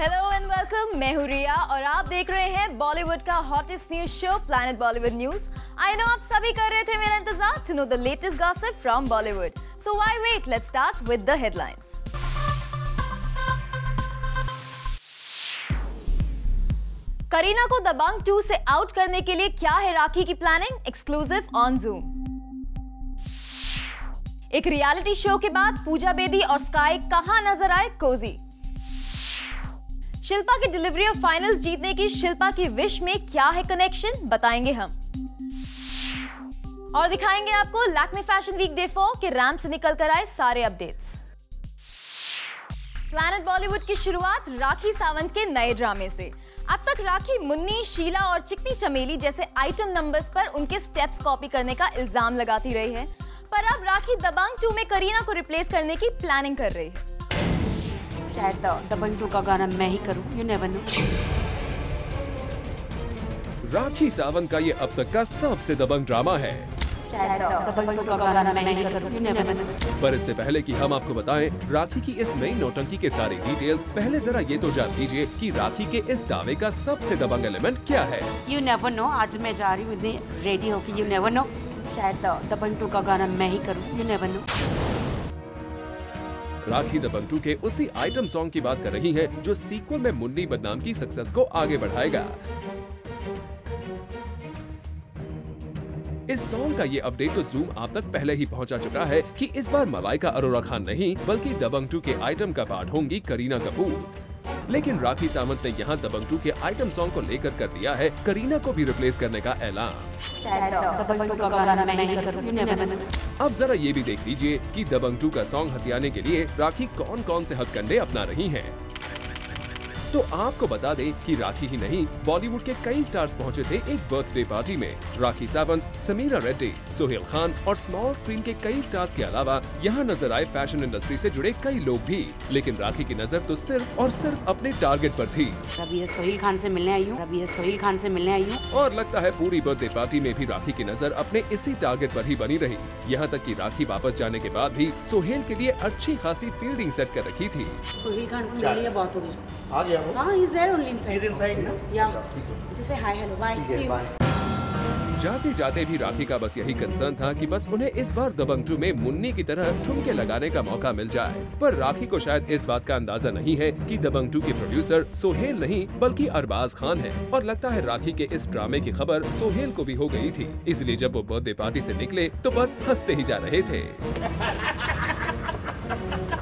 Hello and welcome, मैं हूँ रिया और आप देख रहे हैं बॉलीवुड का hottest news show planet Bollywood news. I know आप सभी कर रहे थे मेरा इंतजार to know the latest gossip from Bollywood. So why wait, let's start with the headlines. Kareena को दबंग 2 से आउट करने के लिए क्या है राखी की प्लानिंग? Exclusive on zoom. एक रियलिटी शो के बाद पूजा बेदी और स्काई कहां नजर आए कोजी? शिल्पा की डिलीवरी ऑफ फाइनल्स जीतने की शिल्पा की विश में क्या है कनेक्शन, बताएंगे हम। और दिखाएंगे आपको लैक्मे फैशन वीक डे 4 के रैंप से निकल कर आए सारे अपडेट्स। प्लैनेट बॉलीवुड की शुरुआत राखी सावंत के नए ड्रामे से। अब तक राखी मुन्नी, शीला और चिकनी चमेली जैसे आइटम नंबर्स पर उनके स्टेप्स कॉपी करने का इल्जाम लगाती रही है, पर अब राखी दबंग 2 में करीना को रिप्लेस करने की प्लानिंग कर रही है। शायद दबंग 2 का गाना मैं ही करूं, you never know. Rakhi Sawant का ये अब तक का सबसे दबंग ड्रामा है। शायद दबंग 2 का गाना मैं ही करूं, यू नेवर नो। पर इससे पहले कि हम आपको बताएं राखी की इस नई नौटंकी के सारी डिटेल्स, पहले जरा ये तो जान लीजिए कि राखी के इस दावे का सबसे दबंग एलिमेंट क्या है। यू नेवर नो, आज मैं जा रही हूँ रेडी होके, यू नेवर नो। शायद दबंग 2 का गाना मैं ही करूं, यू नेवर नो। राखी दबंग 2 के उसी आइटम सॉन्ग की बात कर रही है जो सीक्वल में मुन्नी बदनाम की सक्सेस को आगे बढ़ाएगा। इस सॉन्ग का ये अपडेट तो जूम आप तक पहले ही पहुंचा चुका है कि इस बार मलाइका अरोरा खान नहीं बल्कि दबंग 2 के आइटम का पार्ट होंगी करीना कपूर। लेकिन राखी सावंत ने यहाँ दबंग 2 के आइटम सॉन्ग को लेकर कर दिया है करीना को भी रिप्लेस करने का ऐलान। शायद दबंग 2 का गाना मैं ही करूं, यू नेवर नो। अब जरा ये भी देख लीजिए कि दबंग 2 का सॉन्ग हथियाने के लिए राखी कौन कौन से हथकंडे अपना रही हैं। तो आपको बता दें कि राखी ही नहीं, बॉलीवुड के कई स्टार्स पहुंचे थे एक बर्थडे पार्टी में। राखी सावंत, समीरा रेड्डी, सोहेल खान और स्मॉल स्क्रीन के कई स्टार्स के अलावा यहाँ नजर आए फैशन इंडस्ट्री से जुड़े कई लोग भी। लेकिन राखी की नजर तो सिर्फ और सिर्फ अपने टारगेट पर थी। अभी सोहेल खान से मिलने आई हूँ। और लगता है पूरी बर्थडे पार्टी में भी राखी की नजर अपने इसी टारगेट पर ही बनी रही। यहाँ तक कि राखी वापस जाने के बाद भी सोहेल के लिए अच्छी खासी फील्डिंग सेट कर रखी थी। सोहेल खान को मिल लिया, बहुत हो गया। हाँ, he's there only inside. He's inside, no? Yeah. Just say hi, hello, bye. See you. जाते जाते भी राखी का बस यही कंसर्न था कि बस उन्हें इस बार दबंग 2 में मुन्नी की तरह ठुमके लगाने का मौका मिल जाए। पर राखी को शायद इस बात का अंदाजा नहीं है कि दबंग 2 के प्रोड्यूसर सोहेल नहीं बल्कि अरबाज खान है। और लगता है राखी के इस ड्रामे की खबर सोहेल को भी हो गई थी, इसलिए जब वो बर्थडे पार्टी से निकले तो बस हंसते ही जा रहे थे।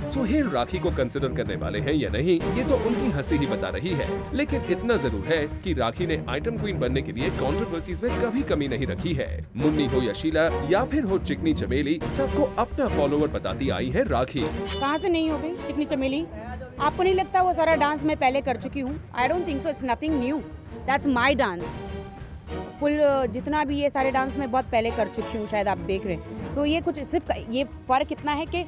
सोहेल राखी को कंसिडर करने वाले हैं या नहीं, ये तो उनकी हंसी ही बता रही है। लेकिन इतना जरूर है कि राखी ने आइटम क्वीन बनने के लिए कंट्रोवर्सीज में कभी कमी नहीं रखी है। मुन्नी हो या शीला या फिर हो चिकनी चमेली, सबको अपना फॉलोवर बताती आई है राखी। कहाँ से नहीं हो गई चिकनी चमेली? आपको नहीं लगता वो सारा डांस मैं पहले कर चुकी हूँ? I don't think so, it's nothing new, that's my dance. Full जितना भी ये सारे डांस मैं बहुत पहले कर चुकी हूँ, शायद आप देख रहे हैं। तो ये कुछ सिर्फ ये फर्क इतना है कि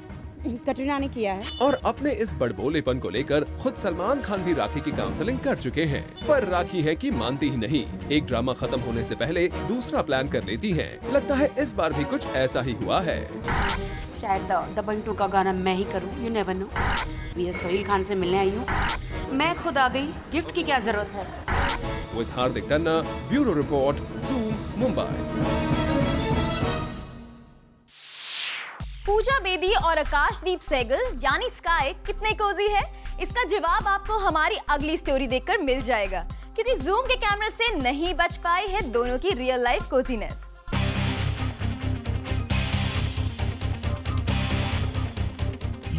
कटरीना ने किया है। और अपने इस बड़बोलेपन को लेकर खुद सलमान खान भी राखी की काउंसलिंग कर चुके हैं। पर राखी है कि मानती ही नहीं, एक ड्रामा खत्म होने से पहले दूसरा प्लान कर लेती हैं। लगता है इस बार भी कुछ ऐसा ही हुआ है। शायद दबंग 2 का गाना मैं ही करूं, यू नेवर नो। ये सोहेल खान से मिलने आई हूँ, मैं खुद आ गई, गिफ्ट की क्या जरूरत है। With Hardik Tanna, bureau report, zoom, Mumbai. पूजा बेदी और आकाशदीप सहगल यानी स्काई कितने कोजी है? इसका जवाब आपको हमारी अगली स्टोरी देखकर मिल जाएगा, क्योंकि जूम के कैमरे से नहीं बच पाई है दोनों की रियल लाइफ कोजीनेस।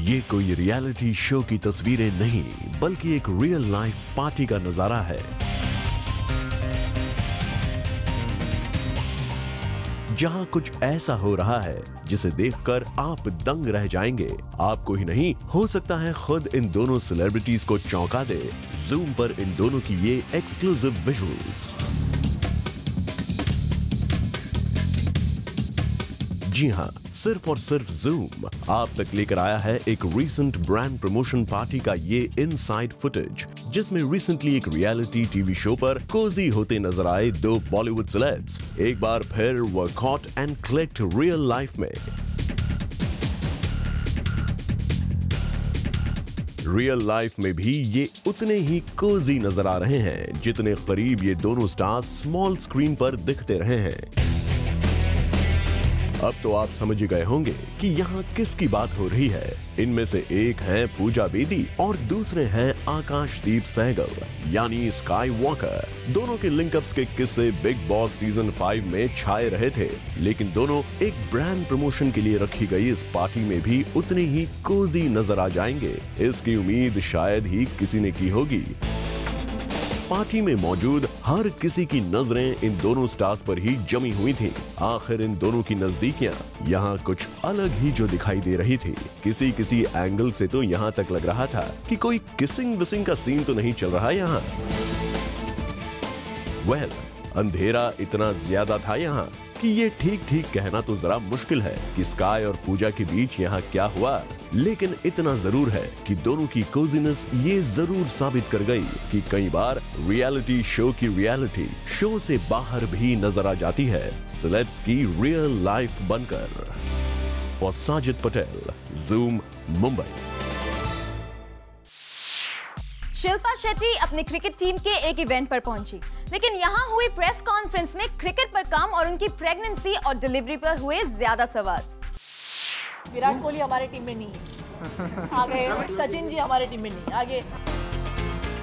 ये कोई रियलिटी शो की तस्वीरें नहीं बल्कि एक रियल लाइफ पार्टी का नजारा है, जहां कुछ ऐसा हो रहा है जिसे देखकर आप दंग रह जाएंगे। आपको ही नहीं, हो सकता है खुद इन दोनों सेलिब्रिटीज को चौंका दे। जूम पर इन दोनों की ये एक्सक्लूसिव विजुअल्स। जी हां, सिर्फ और सिर्फ जूम आप तक लेकर आया है एक रीसेंट ब्रांड प्रमोशन पार्टी का ये इनसाइड फुटेज, जिसमें रिसेंटली एक रियलिटी टीवी शो पर कोजी होते नजर आए दो बॉलीवुड सेलेब्स। एक बार फिर वो caught and clicked real life में। रियल लाइफ में भी ये उतने ही कोजी नजर आ रहे हैं जितने करीब ये दोनों स्टार्स स्मॉल स्क्रीन पर दिखते रहे हैं। अब तो आप समझ गए होंगे कि यहाँ किसकी बात हो रही है। इनमें से एक हैं पूजा बेदी और दूसरे हैं आकाशदीप सहगल यानी स्काई वॉकर। दोनों के लिंकअप्स के किस्से बिग बॉस सीजन 5 में छाए रहे थे, लेकिन दोनों एक ब्रांड प्रमोशन के लिए रखी गई इस पार्टी में भी उतने ही कोजी नजर आ जाएंगे। इसकी उम्मीद शायद ही किसी ने की होगी। पार्टी में मौजूद हर किसी की नजरें इन दोनों स्टार्स पर ही जमी हुई थी। आखिर इन दोनों की नजदीकियां यहाँ कुछ अलग ही जो दिखाई दे रही थी। किसी किसी एंगल से तो यहाँ तक लग रहा था कि कोई किसिंग विसिंग का सीन तो नहीं चल रहा यहाँ। अंधेरा इतना ज्यादा था यहाँ कि ये ठीक ठीक कहना तो जरा मुश्किल है कि स्काई और पूजा के बीच यहाँ क्या हुआ, लेकिन इतना जरूर है कि दोनों की कोजीनेस ये जरूर साबित कर गई कि कई बार रियलिटी शो की रियलिटी शो से बाहर भी नजर आ जाती है, सेलेब्स की रियल लाइफ बनकर। For Sajid Patel, Zoom, Mumbai. शिल्पा शेट्टी अपने क्रिकेट टीम के एक इवेंट पर पहुंची, लेकिन यहाँ हुई प्रेस कॉन्फ्रेंस में क्रिकेट पर काम और उनकी प्रेगनेंसी और डिलीवरी पर हुए ज्यादा सवाल। विराट कोहली हमारे टीम में नहीं है, आगे सचिन जी हमारे टीम में नहीं, आगे।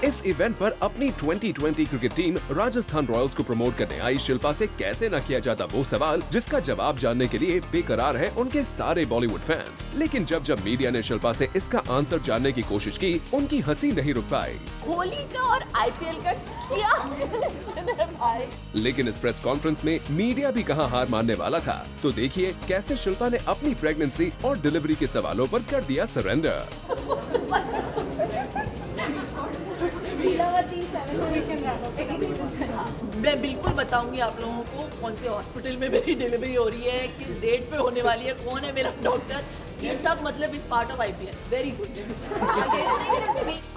इस इवेंट पर अपनी 2020 क्रिकेट टीम राजस्थान रॉयल्स को प्रमोट करने आई शिल्पा से कैसे न किया जाता वो सवाल, जिसका जवाब जानने के लिए बेकरार है उनके सारे बॉलीवुड फैंस। लेकिन जब मीडिया ने शिल्पा से इसका आंसर जानने की कोशिश की, उनकी हंसी नहीं रुक पाई। कोहली का और आईपीएल का क्या कनेक्शन है भाई? लेकिन इस प्रेस कॉन्फ्रेंस में मीडिया भी कहां हार मानने वाला था। तो देखिए कैसे शिल्पा ने अपनी प्रेगनेंसी और डिलीवरी के सवालों पर कर दिया सरेंडर। मैं बिल्कुल बताऊंगी आप लोगों को कौन से हॉस्पिटल में मेरी डिलीवरी हो रही है, किस डेट पे होने वाली है, कौन है मेरा डॉक्टर, ये सब मतलब इस part of IPL. Very good.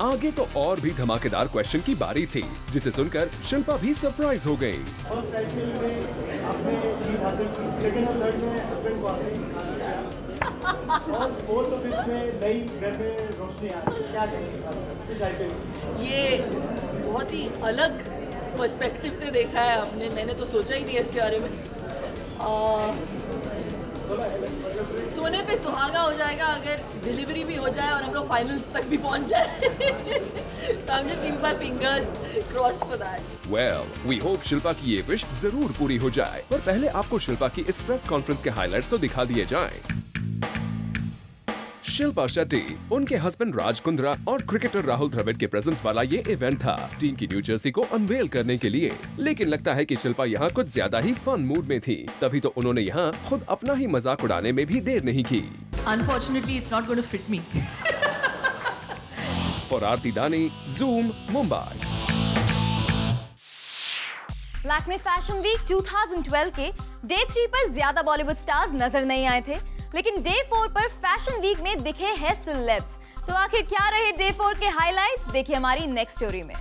आगे तो और भी धमाकेदार क्वेश्चन की बारी थी, जिसे सुनकर शिल्पा भी सरप्राइज हो गई। ये बहुत ही अलग पर्सपेक्टिव से देखा है आपने, मैंने तो सोचा ही नहीं इसके बारे में। सोने पे सुहागा हो जाएगा अगर डिलीवरी भी हो जाए और हम लोग फाइनल्स तक भी पहुंच जाए। So I'm just keeping my fingers crossed for that. Well, we hope Shilpa की ये विश जरूर पूरी हो जाए। पर पहले आपको शिल्पा की इस प्रेस कॉन्फ्रेंस के हाइलाइट्स तो दिखा दिए जाएं। शिल्पा शेट्टी, उनके हस्बैंड राज कुंद्रा और क्रिकेटर राहुल द्रविड़ के प्रेजेंस वाला ये इवेंट था टीम की न्यू जर्सी को अनवेल करने के लिए। लेकिन लगता है कि शिल्पा यहाँ कुछ ज्यादा ही फन मूड में थी, तभी तो उन्होंने यहाँ खुद अपना ही मजाक उड़ाने में भी देर नहीं की। Unfortunately, it's not going to fit me. For Aarti Dani, Zoom, Mumbai. Lakme fashion week 2012 के डे 3 पर ज्यादा बॉलीवुड स्टार्स नजर नहीं आए थे, लेकिन डे 4 पर फैशन वीक में दिखे हैं सेलेब्स। तो आखिर क्या रहे डे 4 के हाइलाइट्स, देखिए हमारी नेक्स्ट स्टोरी में।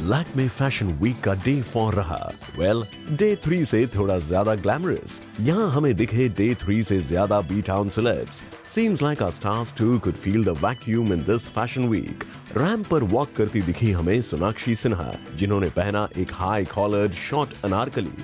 लैक्मे फैशन वीक का डे 4 रहा। डे 3 से थोड़ा ज्यादा ग्लैमरस। यहाँ हमें दिखे डे 3 से ज्यादा B-town celebs. Seems like our stars too could feel the vacuum in this fashion week. Ramp पर वॉक करती दिखी हमें सोनाक्षी सिन्हा, जिन्होंने पहना एक high collared short Anarkali.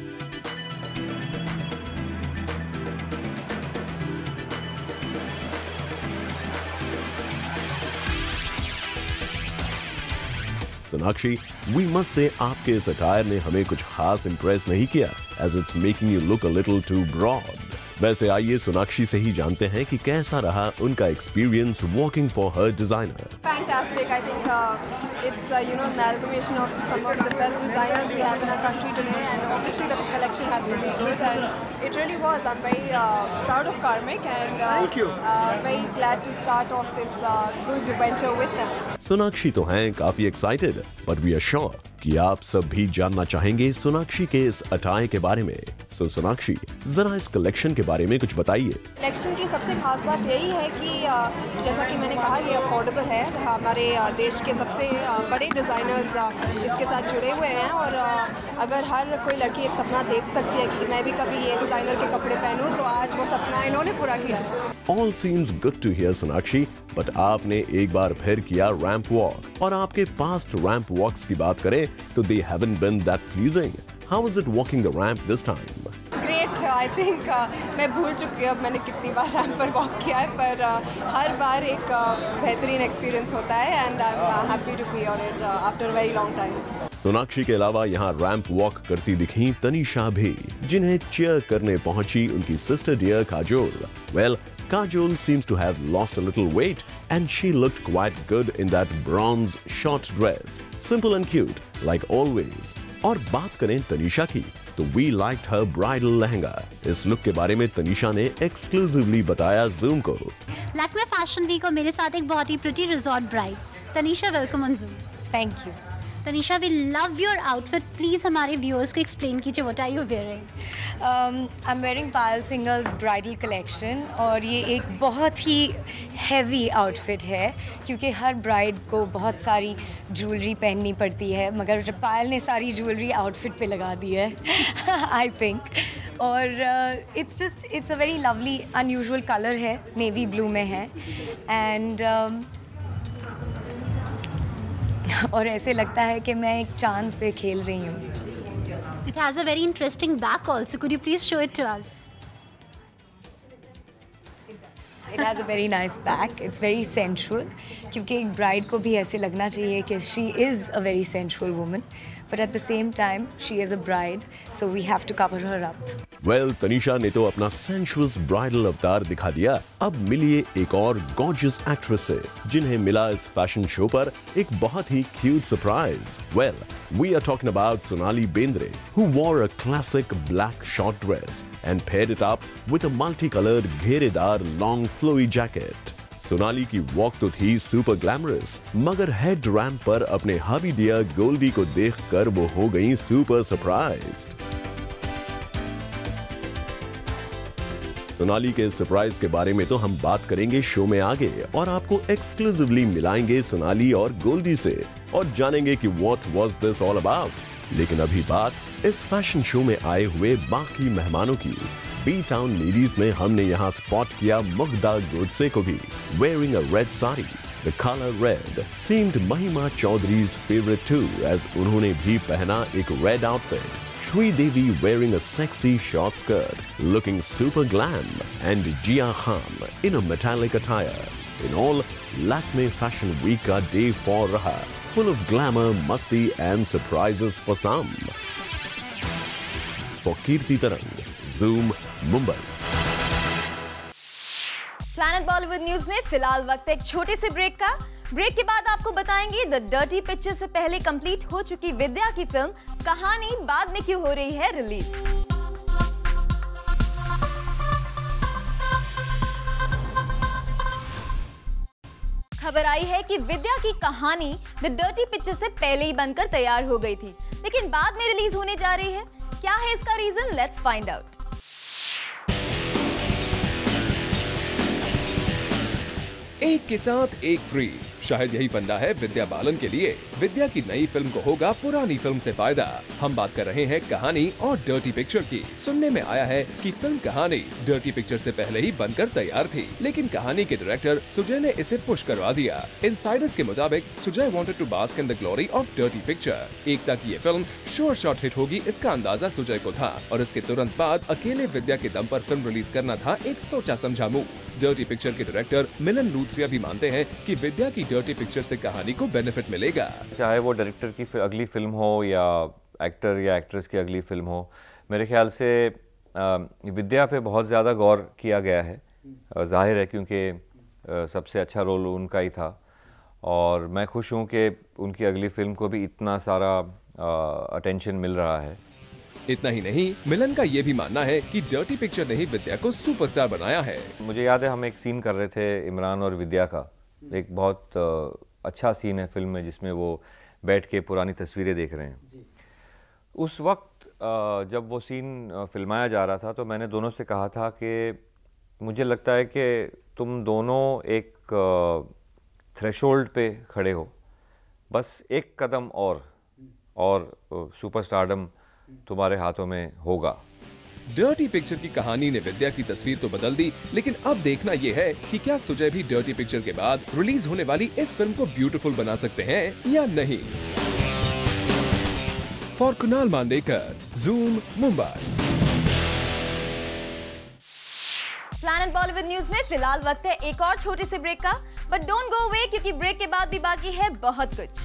Sonakshi, we must say आपके इस अटायर ने हमें कुछ खास इंप्रेस नहीं किया, as it's making you look a little too broad. वैसे आइए सोनाक्षी से ही जानते हैं कि कैसा रहा उनका experience walking for her designer. Fantastic. I think it's amalgamation of some of the best designers we have in our country today, and obviously the collection has to be good, and it really was. I'm very proud of Karmik, and very glad to start off this good venture with them. Sonakshi तो हैं काफी excited, but we are sure कि आप सब भी जानना चाहेंगे सोनाक्षी के इस अटाए के बारे में। सो सोनाक्षी, जरा इस कलेक्शन के बारे में कुछ बताइए। कलेक्शन की सबसे खास बात यही है कि जैसा कि मैंने कहा ये अफोर्डेबल है। हमारे देश के सबसे बड़े डिज़ाइनर्स इसके साथ जुड़े हुए हैं और अगर हर कोई लड़की एक सपना देख सकती है कि मैं भी कभी ये डिज़ाइनर के कपड़े पहनूं, तो आज वो सपना इन्होंने पूरा किया। All seems good to hear Sonakshi, but आपने एक बार फिर किया रैंप वॉक और आपके पास्ट रैंप वॉक्स की बात करें तो they haven't been that pleasing. How was it walking the ramp this time? Great, I think मैं भूल चुकी हूँ अब मैंने कितनी बार रैंप पर वॉक किया है, पर हर बार एक बेहतरीन एक्सपीरियंस होता है and I am happy to be on it after a very long time. Sonakshi के अलावा यहाँ रैंप वॉक करती दिखी तनीषा भी, जिन्हें चीयर करने पहुंची उनकी sister dear Kajol. Well, Kajol seems to have lost a little weight and she looked quite good in that bronze short dress. Simple and cute, like always. और बात करें तनीषा की, तो we liked her bridal lehenga. इस look के बारे में तनीषा ने एक्सक्लूसिवली बताया Zoom को। लैक्मे फैशन वीक और मेरे साथ एक बहुत ही pretty resort bride. Tanisha, welcome on Zoom। Thank you. Tanisha, we love your outfit, please हमारे व्यूअर्स को एक्सप्लेन कीजिए what are you wearing. I am wearing Payal Singhal's bridal collection और ये एक बहुत ही हैवी आउटफिट है क्योंकि हर ब्राइड को बहुत सारी ज्वेलरी पहननी पड़ती है, मगर पायल ने सारी ज्वेलरी आउटफिट पे लगा दी है आई थिंक। और it's a very lovely unusual colour है, नेवी ब्लू में है एंड और ऐसे लगता है कि मैं एक चांद पे खेल रही हूँ। It has a very interesting back also. Could you please show it to us? It has a very nice back. It's very sensual. क्योंकि एक ब्राइड को भी ऐसे लगना चाहिए कि she is a very sensual woman, but at the same time she is a bride, so we have to cover her up. Well, Tanisha ने तो अपना sensuous bridal अवतार दिखा दिया। अब मिलिए एक और gorgeous actress से, जिन्हें मिला इस फैशन शो पर एक बहुत ही cute surprise. Well, we are talking about Sonali Bendre, who wore a classic black short dress and paired it up with a multicolored घेरेदार long flowy jacket. Sonali की वॉक तो थी सुपर ग्लैमरस, मगर head ramp पर अपने हबी dear Goldy को देखकर वो हो गई सुपर सरप्राइज्ड। सोनाली के सरप्राइज के बारे में तो हम बात करेंगे शो में आगे और आपको एक्सक्लूसिवली मिलाएंगे सोनाली और गोल्डी से और जानेंगे कि what was this all about. लेकिन अभी बात इस फैशन शो में आए हुए बाकी मेहमानों की। बी टाउन लेडीज में हमने यहाँ स्पॉट किया मुग्धा गोडसे को भी, wearing a red sari. The color red seemed Mahima Chaudhary's favorite too, as उन्होंने भी पहना एक red outfit. Shri Devi wearing a sexy short skirt, looking super glam, and Jia Khan in a metallic attire. In all, Lakme Fashion Week का day 4 रहा, full of glamour, masti and surprises for some. For Kirti Tarang, Zoom, Mumbai. Planet Bollywood news में फिलहाल वक्त है एक छोटे से break का। ब्रेक के बाद आपको बताएंगे द डर्टी पिक्चर से पहले कंप्लीट हो चुकी विद्या की फिल्म कहानी बाद में क्यों हो रही है रिलीज। खबर आई है कि विद्या की कहानी द डर्टी पिक्चर से पहले ही बनकर तैयार हो गई थी, लेकिन बाद में रिलीज होने जा रही है। क्या है इसका रीजन? Let's find out. एक के साथ एक फ्री, शायद यही फंडा है विद्या बालन के लिए। विद्या की नई फिल्म को होगा पुरानी फिल्म से फायदा। हम बात कर रहे हैं कहानी और डर्टी पिक्चर की। सुनने में आया है कि फिल्म कहानी डर्टी पिक्चर से पहले ही बनकर तैयार थी, लेकिन कहानी के डायरेक्टर सुजय ने इसे पुश करवा दिया। इनसाइडर्स के मुताबिक Sujay wanted to bask in the glory of dirty picture. Ekta की ये फिल्म श्योर शॉट हिट होगी, इसका अंदाजा सुजय को था और इसके तुरंत बाद अकेले विद्या के दम पर फिल्म रिलीज करना था एक सोचा समझा मूव। डर्टी पिक्चर के डायरेक्टर मिलन लूथरिया भी मानते हैं कि विद्या की डर्टी पिक्चर से कहानी को बेनिफिट मिलेगा। चाहे वो डायरेक्टर की अगली फिल्म हो या एक्टर या एक्ट्रेस की अगली फिल्म हो, मेरे ख्याल से विद्या पे बहुत ज़्यादा गौर किया गया है। जाहिर है क्योंकि सबसे अच्छा रोल उनका ही था और मैं खुश हूँ कि उनकी अगली फिल्म को भी इतना सारा अटेंशन मिल रहा है। इतना ही नहीं, मिलन का ये भी मानना है कि डर्टी पिक्चर ने ही विद्या को सुपरस्टार बनाया है। मुझे याद है हम एक सीन कर रहे थे इमरान और विद्या का, एक बहुत अच्छा सीन है फिल्म में जिसमें वो बैठ के पुरानी तस्वीरें देख रहे हैं। उस वक्त जब वो सीन फिल्माया जा रहा था तो मैंने दोनों से कहा था कि मुझे लगता है कि तुम दोनों एक थ्रेशोल्ड पे खड़े हो, बस एक कदम और सुपरस्टारडम तुम्हारे हाथों में होगा। डर्टी पिक्चर की कहानी ने विद्या की तस्वीर तो बदल दी, लेकिन अब देखना यह है कि क्या सुजय भी डर्टी पिक्चर के बाद रिलीज होने वाली इस फिल्म को ब्यूटीफुल बना सकते हैं या नहीं। For Kunal Mandekar, zoom, Mumbai. Planet Bollywood news में फिलहाल वक्त है एक और छोटे से ब्रेक का, बट डोंट गो अवे क्योंकि ब्रेक के बाद भी बाकी है बहुत कुछ।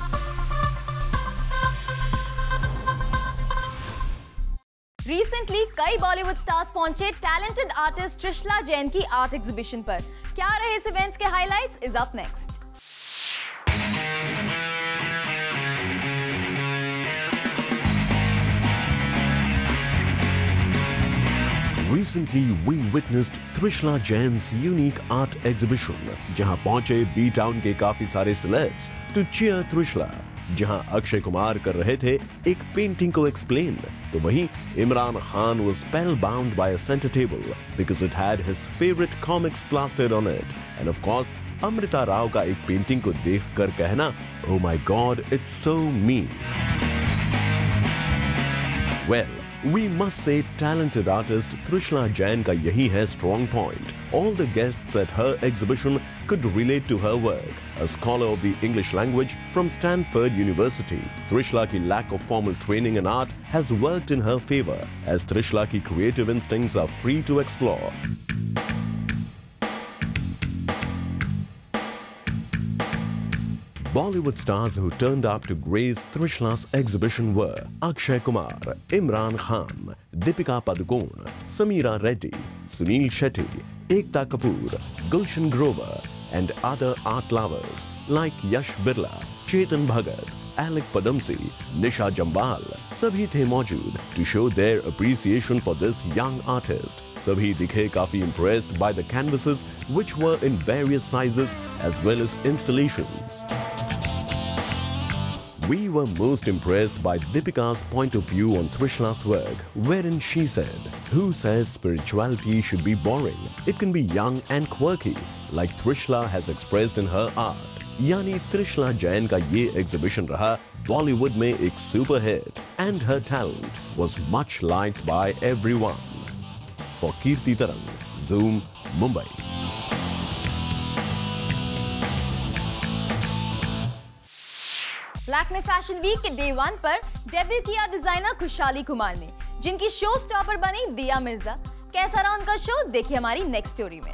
रिसेंटली कई बॉलीवुड स्टार्स पहुंचे टैलेंटेड आर्टिस्ट त्रिशला जैन की आर्ट एग्जीबिशन पर। क्या रहे इस इवेंट्स के highlights is up next. Recently, we witnessed Trishla Jain's unique art exhibition, जहां पहुंचे B-Town के काफी सारे celebs to cheer Trishla। जहां अक्षय कुमार कर रहे थे एक पेंटिंग को एक्सप्लेन, तो वहीं Imran Khan was spellbound by a center table because it had his favorite comics plastered on it, and of course Amrita Rao का एक पेंटिंग को देखकर कहना, "Oh my God, it's so me." Well, we must say talented artist Trishla Jain का यही है strong point. All the guests at her exhibition could relate to her work. A scholar of the English language from Stanford University, Trishla की lack of formal training in art has worked in her favor, as Trishla की creative instincts are free to explore. Bollywood stars who turned up to grace Trishla's exhibition were Akshay Kumar, Imran Khan, Deepika Padukone, Sameera Reddy, Sunil Shetty, Ekta Kapoor, Gulshan Grover, and other art lovers like Yash Birla, Chetan Bhagat, Alec Padamsee, Nisha Jambal, सभी थे मौजूद to show their appreciation for this young artist. सभी दिखे काफी impressed by the canvases which were in various sizes as well as installations. We were most impressed by Deepika's point of view on Trishla's work, wherein she said, "Who says spirituality should be boring? It can be young and quirky, like Trishla has expressed in her art." यानी त्रिशला जैन का ये exhibition रहा बॉलीवुड में एक super hit, and her talent was much liked by everyone. For Kirti Tarang, Zoom, Mumbai. Lakme fashion week के day 1 पर debut किया designer खुशहाली कुमार ने, जिनकी शो स्टॉपर बनी दिया मिर्जा। कैसा रहा उनका शो, देखिए हमारी नेक्स्ट स्टोरी में।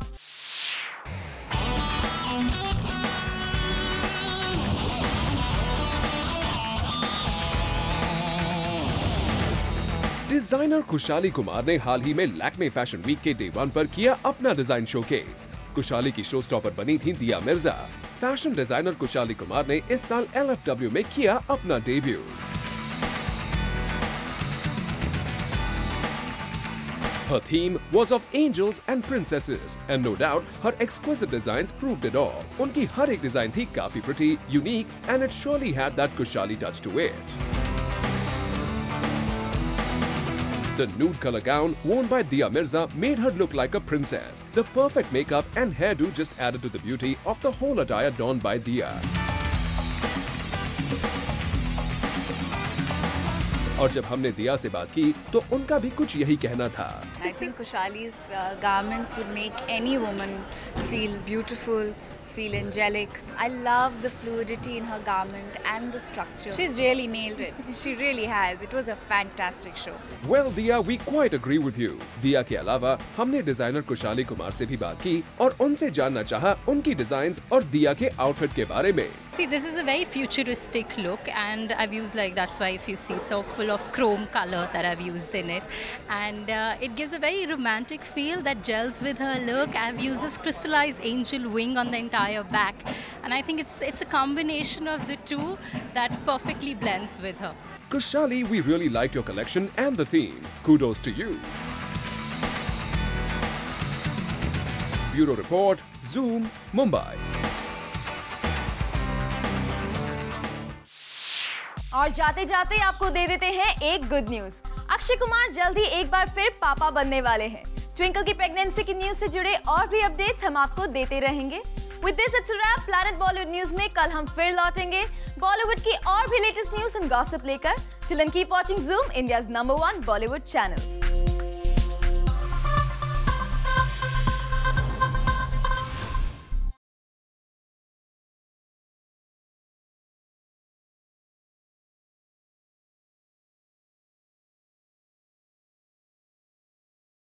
डिजाइनर खुशहाली कुमार ने हाल ही में लैक्मे फैशन वीक के डे 1 पर किया अपना डिजाइन शोकेस। खुशहाली की शो स्टॉपर बनी थी दिया मिर्जा। फैशन डिजाइनर खुशहाली कुमार ने इस साल LFW में किया अपना debut. Her theme was of angels and princesses, and no doubt her exquisite designs proved it all. उनकी हर एक डिजाइन थी काफी pretty, unique, and it surely had that Kushali touch to it. The nude color gown worn by Diya Mirza made her look like a princess. The perfect makeup and hairdo just added to the beauty of the whole attire donned by Diya. और जब हमने दिया से बात की तो उनका भी कुछ यही कहना था। I think Kushali's garments would make any woman feel beautiful, feel angelic. I love the fluidity in her garment and the structure. She's really nailed it. She really has. It was a fantastic show. Well, Diya, we quite agree with you. दिया के अलावा हमने designer खुशहाली कुमार से भी बात की और उनसे जानना चाहा उनकी डिजाइन्स और दिया के आउटफिट के बारे में। See, this is a very futuristic look, and I've used, like, that's why if you see it's so full of chrome color that I've used in it, and it gives a very romantic feel that gels with her look. I've used this crystallized angel wing on the entire back, and I think it's a combination of the two that perfectly blends with her. Kushali, we really liked your collection and the theme. Kudos to you. Bureau Report, Zoom, Mumbai. और जाते जाते आपको दे देते हैं एक good news. Akshay Kumar जल्द ही एक बार फिर पापा बनने वाले हैं। ट्विंकल की प्रेगनेंसी की न्यूज से जुड़े और भी अपडेट्स हम आपको देते रहेंगे। With this it's a wrap। Planet Bollywood news में कल हम फिर लौटेंगे बॉलीवुड की और भी लेटेस्ट न्यूज एंड गॉसिप लेकर। Till then keep watching Zoom, India's #1 Bollywood channel।